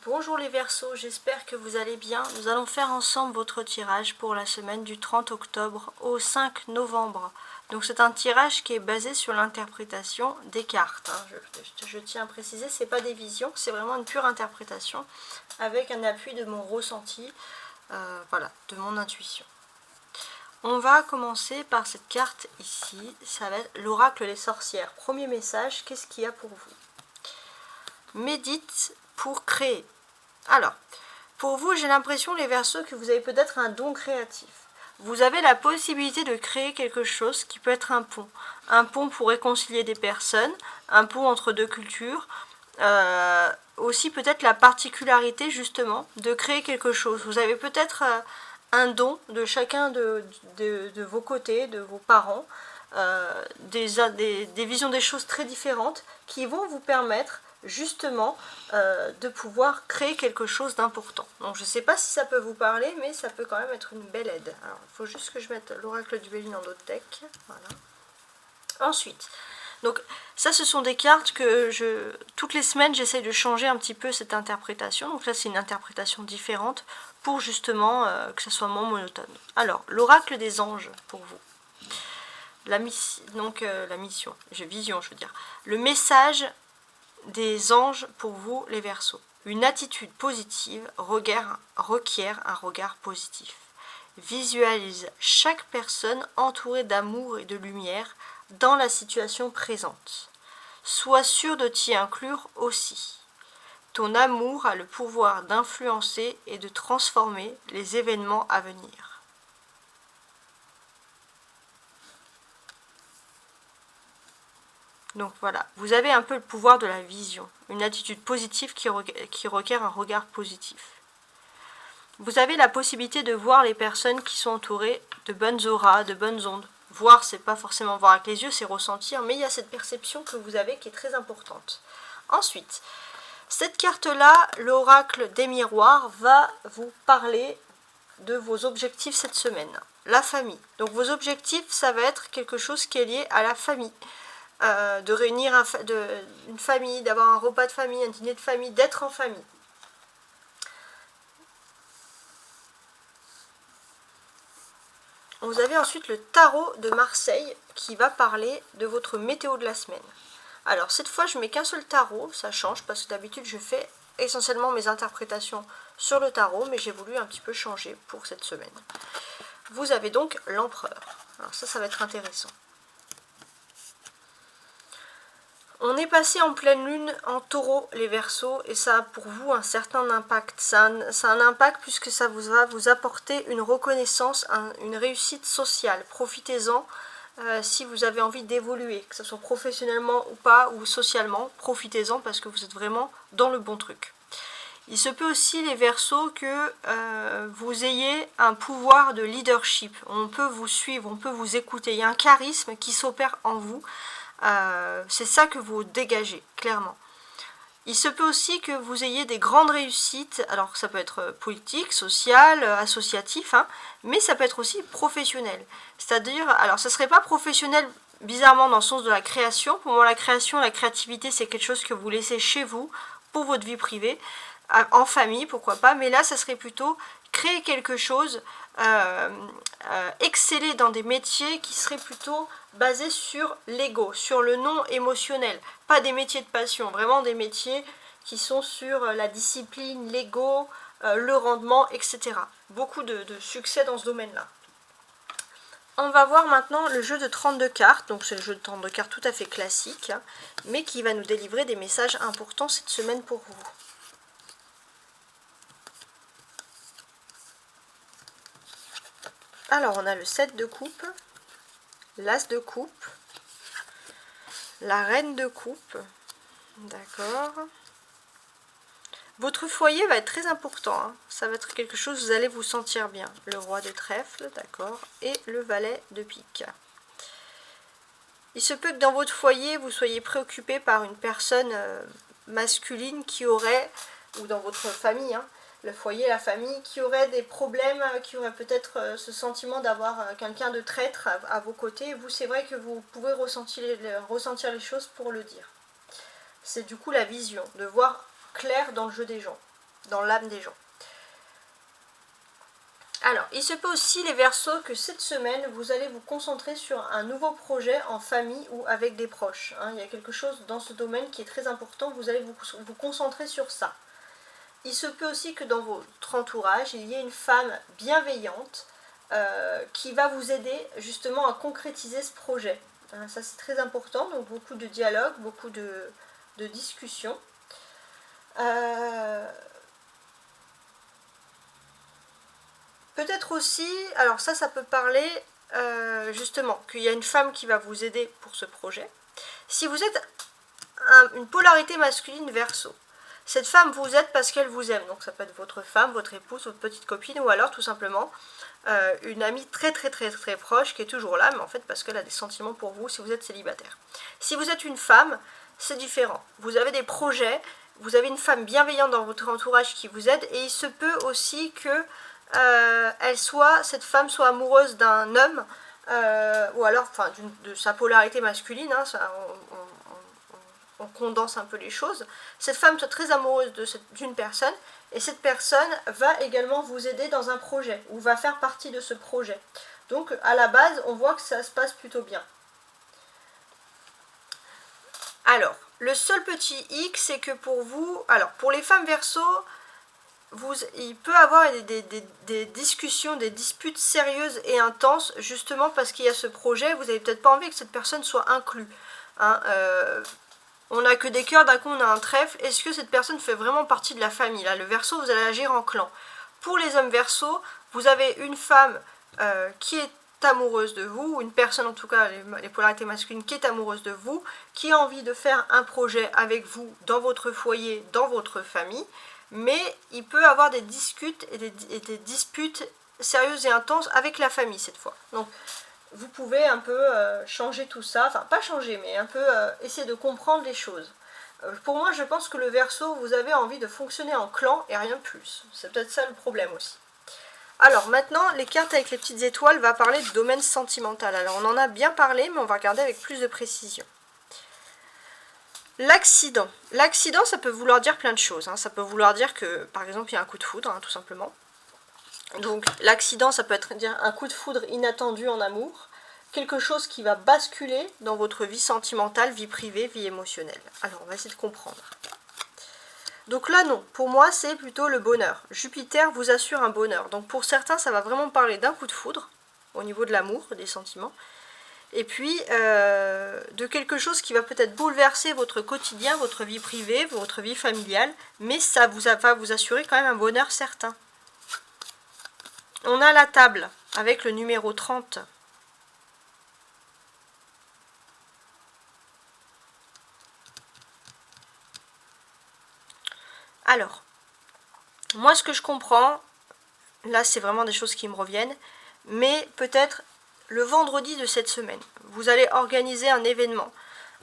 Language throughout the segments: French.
Bonjour les Verseaux, j'espère que vous allez bien. Nous allons faire ensemble votre tirage pour la semaine du 30 octobre au 5 novembre. Donc c'est un tirage qui est basé sur l'interprétation des cartes. Je tiens à préciser, ce n'est pas des visions, c'est vraiment une pure interprétation avec un appui de mon ressenti, voilà, de mon intuition. On va commencer par cette carte ici, ça va être l'oracle des sorcières. Premier message, qu'est-ce qu'il y a pour vous? Médite pour créer. Alors, pour vous, j'ai l'impression, les Verseaux, que vous avez peut-être un don créatif. Vous avez la possibilité de créer quelque chose qui peut être un pont. Un pont pour réconcilier des personnes, un pont entre deux cultures. Aussi peut-être la particularité, justement, de créer quelque chose. Vous avez peut-être un don de chacun de vos côtés, de vos parents, des visions des choses très différentes qui vont vous permettre justement de pouvoir créer quelque chose d'important. Donc je ne sais pas si ça peut vous parler, mais ça peut quand même être une belle aide. Alors il faut juste que je mette l'oracle du Béline en d'autres decks. Voilà. Ensuite, donc ça ce sont des cartes que toutes les semaines j'essaye de changer un petit peu cette interprétation. Donc là c'est une interprétation différente pour justement que ça soit moins monotone. Alors l'oracle des anges pour vous. La mission, vision je veux dire. Le message des anges pour vous les Verseaux. Une attitude positive requiert un regard positif. Visualise chaque personne entourée d'amour et de lumière dans la situation présente. Sois sûr de t'y inclure aussi. Ton amour a le pouvoir d'influencer et de transformer les événements à venir. Donc voilà, vous avez un peu le pouvoir de la vision, une attitude positive qui requiert un regard positif. Vous avez la possibilité de voir les personnes qui sont entourées de bonnes auras, de bonnes ondes. Voir, c'est pas forcément voir avec les yeux, c'est ressentir, mais il y a cette perception que vous avez qui est très importante. Ensuite, cette carte-là, l'oracle des miroirs, va vous parler de vos objectifs cette semaine. La famille. Donc vos objectifs, ça va être quelque chose qui est lié à la famille. De réunir une famille, d'avoir un repas de famille, un dîner de famille, d'être en famille. Vous avez ensuite le tarot de Marseille qui va parler de votre météo de la semaine. Alors cette fois je mets qu'un seul tarot, ça change parce que d'habitude je fais essentiellement mes interprétations sur le tarot, mais j'ai voulu un petit peu changer pour cette semaine. Vous avez donc l'empereur. Alors ça va être intéressant. On est passé en pleine lune en taureau les Verseaux et ça a pour vous un certain impact. Ça a un impact puisque ça va vous apporter une reconnaissance, une réussite sociale. Profitez-en si vous avez envie d'évoluer, que ce soit professionnellement ou pas, ou socialement. Profitez-en parce que vous êtes vraiment dans le bon truc. Il se peut aussi les Verseaux que vous ayez un pouvoir de leadership. On peut vous suivre, on peut vous écouter. Il y a un charisme qui s'opère en vous. C'est ça que vous dégagez, clairement. Il se peut aussi que vous ayez des grandes réussites, alors ça peut être politique, social, associatif, hein, mais ça peut être aussi professionnel. C'est-à-dire, alors ça ne serait pas professionnel bizarrement dans le sens de la création. Pour moi, la création, la créativité, c'est quelque chose que vous laissez chez vous pour votre vie privée, en famille, pourquoi pas, mais là, ça serait plutôt créer quelque chose, exceller dans des métiers qui seraient plutôt basés sur l'ego, sur le non émotionnel, pas des métiers de passion, vraiment des métiers qui sont sur la discipline, l'ego, le rendement, etc. Beaucoup de succès dans ce domaine-là. On va voir maintenant le jeu de 32 cartes, donc c'est le jeu de 32 cartes tout à fait classique, hein, mais qui va nous délivrer des messages importants cette semaine pour vous. Alors, on a le 7 de coupe, l'as de coupe, la reine de coupe, d'accord. Votre foyer va être très important, hein. Ça va être quelque chose, vous allez vous sentir bien. Le roi de trèfle, d'accord, et le valet de pique. Il se peut que dans votre foyer, vous soyez préoccupé par une personne masculine qui aurait, ou dans votre famille, hein, le foyer, la famille, qui aurait des problèmes, qui aurait peut-être ce sentiment d'avoir quelqu'un de traître à vos côtés. Vous, c'est vrai que vous pouvez ressentir les choses pour le dire. C'est du coup la vision, de voir clair dans le jeu des gens. dans l'âme des gens. Alors, il se peut aussi les Verseaux que cette semaine, vous allez vous concentrer sur un nouveau projet en famille ou avec des proches. Hein. Il y a quelque chose dans ce domaine qui est très important, vous allez vous concentrer sur ça. Il se peut aussi que dans votre entourage, il y ait une femme bienveillante qui va vous aider justement à concrétiser ce projet. Hein, ça c'est très important, donc beaucoup de dialogue, beaucoup de discussions. Peut-être aussi, alors ça peut parler justement qu'il y a une femme qui va vous aider pour ce projet. Si vous êtes une polarité masculine Verseau, cette femme vous aide parce qu'elle vous aime. Donc ça peut être votre femme, votre épouse, votre petite copine ou alors tout simplement une amie très proche qui est toujours là, mais en fait parce qu'elle a des sentiments pour vous si vous êtes célibataire. Si vous êtes une femme, c'est différent. Vous avez des projets, vous avez une femme bienveillante dans votre entourage qui vous aide et il se peut aussi que cette femme soit amoureuse d'un homme ou alors de sa polarité masculine, hein, on condense un peu les choses. Cette femme soit très amoureuse d'une personne et cette personne va également vous aider dans un projet ou va faire partie de ce projet. Donc à la base on voit que ça se passe plutôt bien. Alors le seul petit hic c'est que pour vous, alors pour les femmes Verseau, il peut y avoir des discussions, des disputes sérieuses et intenses, justement parce qu'il y a ce projet, vous n'avez peut-être pas envie que cette personne soit inclue. Hein, on n'a que des cœurs, d'un coup on a un trèfle, est-ce que cette personne fait vraiment partie de la famille? Là, le Verseau, vous allez agir en clan. Pour les hommes Verseau, vous avez une femme qui est amoureuse de vous, ou une personne en tout cas, les polarités masculines, qui est amoureuse de vous, qui a envie de faire un projet avec vous dans votre foyer, dans votre famille, mais il peut y avoir des disputes et des disputes sérieuses et intenses avec la famille cette fois. Donc vous pouvez un peu changer tout ça, enfin pas changer, mais un peu essayer de comprendre les choses. Pour moi, je pense que le Verseau, vous avez envie de fonctionner en clan et rien de plus. C'est peut-être ça le problème aussi. Alors maintenant, les cartes avec les petites étoiles va parler de domaine sentimental. Alors on en a bien parlé, mais on va regarder avec plus de précision. L'accident. L'accident, ça peut vouloir dire plein de choses. Hein. Ça peut vouloir dire que, par exemple, il y a un coup de foudre, hein, tout simplement. Donc l'accident, ça peut être dire un coup de foudre inattendu en amour. Quelque chose qui va basculer dans votre vie sentimentale, vie privée, vie émotionnelle. Alors, on va essayer de comprendre. Donc là, non. Pour moi, c'est plutôt le bonheur. Jupiter vous assure un bonheur. Donc pour certains, ça va vraiment parler d'un coup de foudre, au niveau de l'amour, des sentiments. Et puis de quelque chose qui va peut-être bouleverser votre quotidien, votre vie privée, votre vie familiale, mais ça va vous assurer quand même un bonheur certain. On a la table avec le numéro 30. Alors, moi ce que je comprends, là c'est vraiment des choses qui me reviennent, mais peut-être le vendredi de cette semaine, vous allez organiser un événement,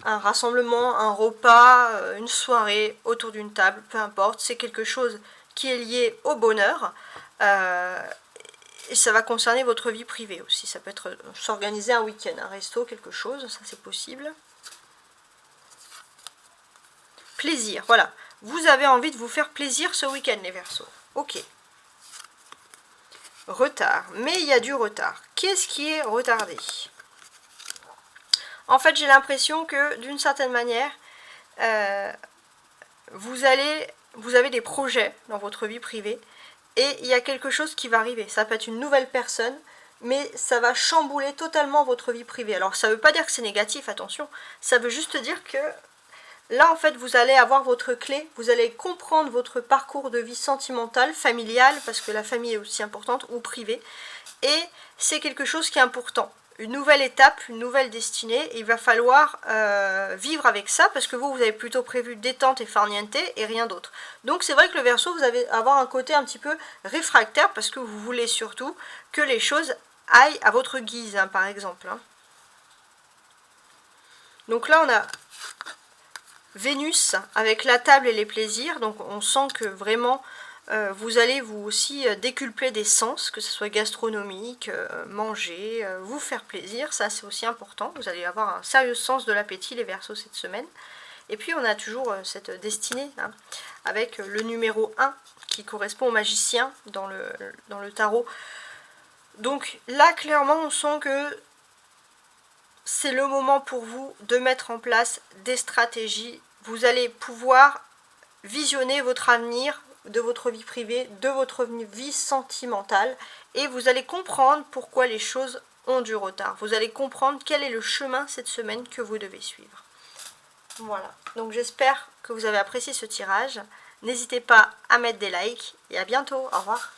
un rassemblement, un repas, une soirée autour d'une table, peu importe, c'est quelque chose qui est lié au bonheur, et ça va concerner votre vie privée aussi, ça peut être s'organiser un week-end, un resto, quelque chose, ça c'est possible. Plaisir, voilà, vous avez envie de vous faire plaisir ce week-end les Verseaux, ok. Retard, mais il y a du retard. Qu'est-ce qui est retardé? En fait, j'ai l'impression que d'une certaine manière, vous avez des projets dans votre vie privée et il y a quelque chose qui va arriver. Ça peut être une nouvelle personne, mais ça va chambouler totalement votre vie privée. Alors, ça ne veut pas dire que c'est négatif, attention. Ça veut juste dire que là, en fait, vous allez avoir votre clé, vous allez comprendre votre parcours de vie sentimentale, familiale, parce que la famille est aussi importante, ou privée, et c'est quelque chose qui est important. Une nouvelle étape, une nouvelle destinée, et il va falloir vivre avec ça, parce que vous avez plutôt prévu détente et farniente, et rien d'autre. Donc c'est vrai que le Verseau, vous allez avoir un côté un petit peu réfractaire, parce que vous voulez surtout que les choses aillent à votre guise, hein, par exemple. Hein. Donc là, on a Vénus avec la table et les plaisirs, donc on sent que vraiment vous allez vous aussi déculper des sens, que ce soit gastronomique, manger, vous faire plaisir, ça c'est aussi important, vous allez avoir un sérieux sens de l'appétit les Verseaux cette semaine. Et puis on a toujours cette destinée, hein, avec le numéro 1 qui correspond au magicien dans le tarot. Donc là, clairement, on sent que c'est le moment pour vous de mettre en place des stratégies. Vous allez pouvoir visionner votre avenir, de votre vie privée, de votre vie sentimentale, et vous allez comprendre pourquoi les choses ont du retard. Vous allez comprendre quel est le chemin cette semaine que vous devez suivre. Voilà, donc j'espère que vous avez apprécié ce tirage. N'hésitez pas à mettre des likes et à bientôt. Au revoir.